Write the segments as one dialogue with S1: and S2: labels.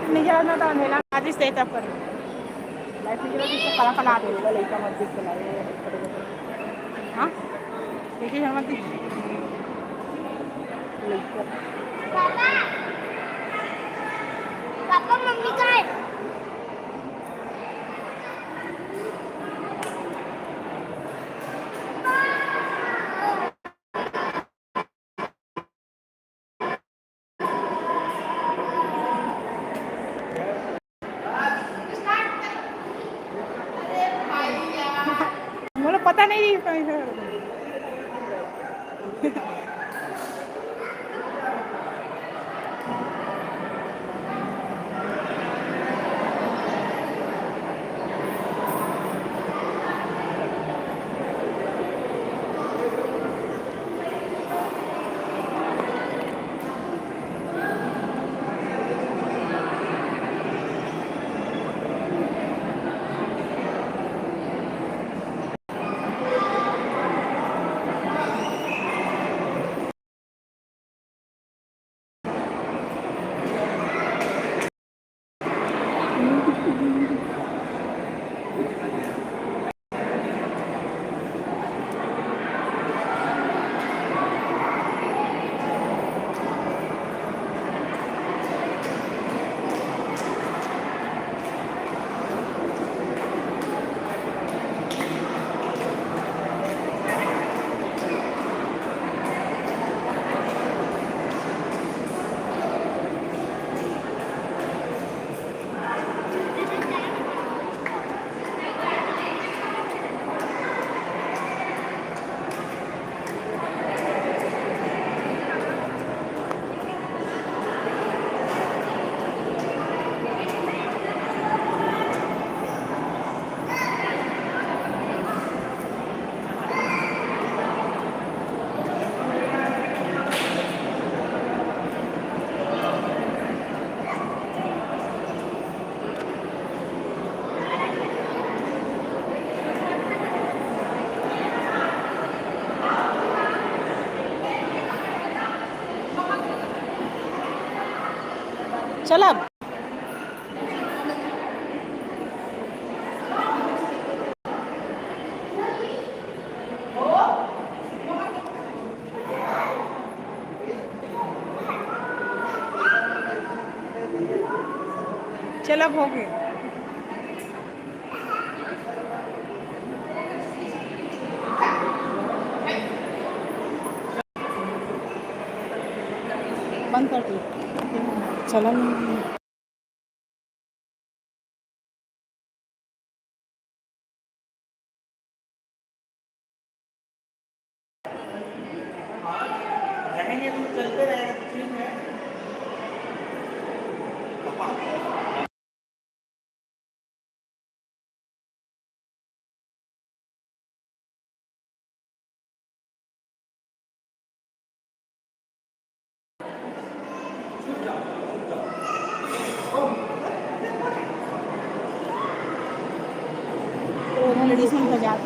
S1: निघाला ना तर नेला आधीच त्याचा पण लाईफ निघाला दिसतं कला कला आलेला लईच्यामध्ये केला हां त्याच्यामध्ये पापा मम्मी काय मुझे पता नहीं चला चला हो गए बंद कर दी चलन चलते रहेगा लेडीज में जात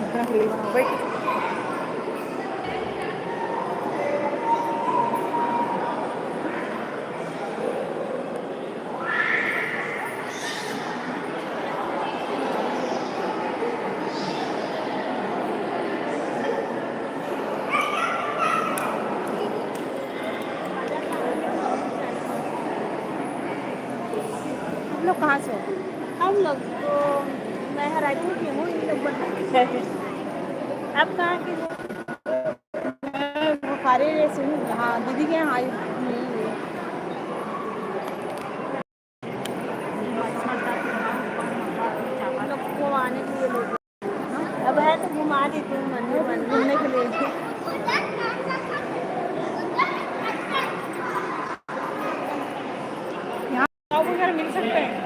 S1: लोग कहाँ से हम लोग तो मैं रायपुर की हूँ इन लोग आप कहाँ के हो मैं बुखारी से हूँ हाँ दीदी के यहाँ आई लोग को आने के लिए लोग अब है तो घुमा देती हूँ मंदिर घूमने के लिए यहाँ वगैरह मिल सकते हैं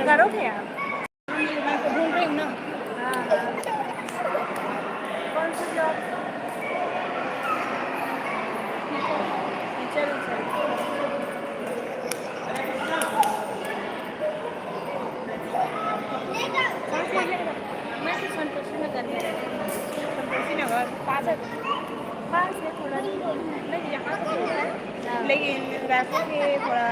S1: करोगे आप मैं तो ढूंढ रही हूँ ना हाँ कौन सा जॉब चलो मैं तो संतोषी नगर में रहती हूँ संतोषी नगर 5 पास है थोड़ा नहीं यहाँ से दूर है
S2: हाँ
S1: लेकिन रायपुर के थोड़ा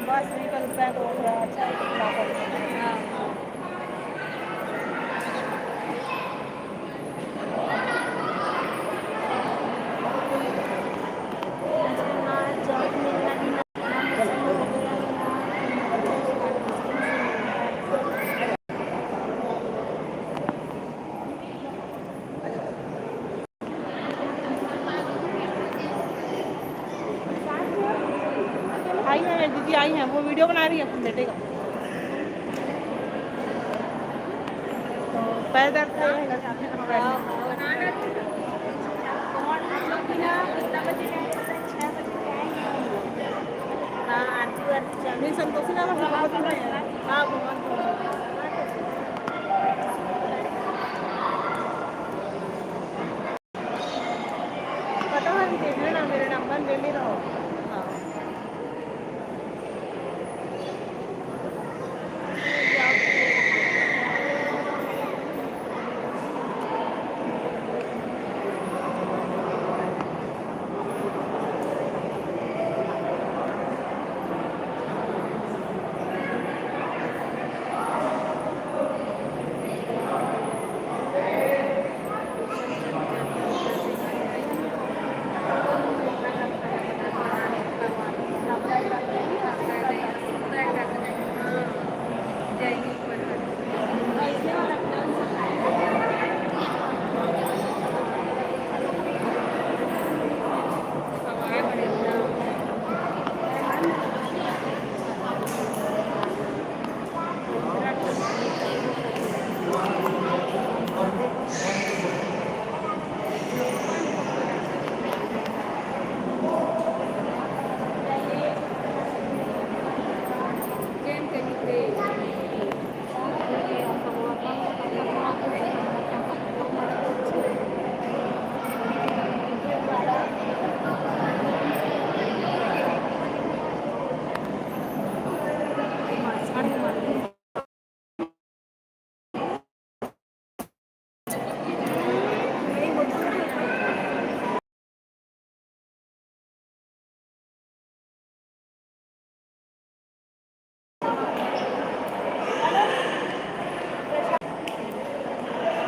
S1: बस निकलता है तो थोड़ा अच्छा है
S2: हाँ
S1: मुझे ना जॉब मिलना भी ना मुश्किल हो गया है ना मुश्किल से मिलता है आई है दीदी आई है वो वीडियो बना रही है अपने बेटे का तो पैर दर्द का रहेगा
S2: हाँ हाँ
S1: हाँ आरती वारती चल नहीं संतोषी का बहुत दूर है हाँ बहुत दूर है पता है देख लेना मेरे नंबर ले ले रहो
S2: हाँ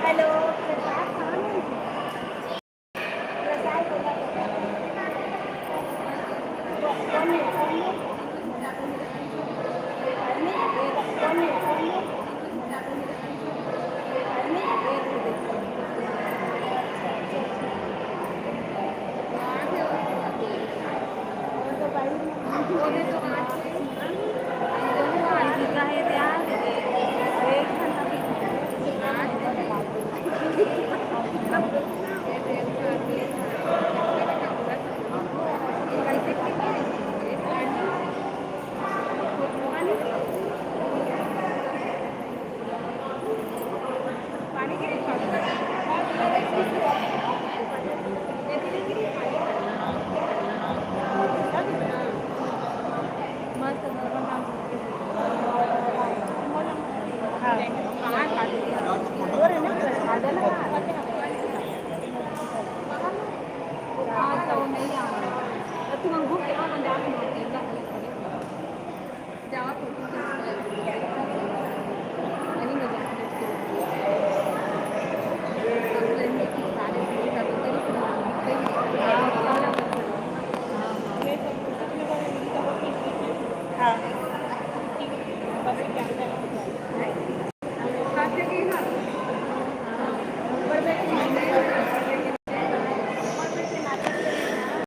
S1: हेलो हाँ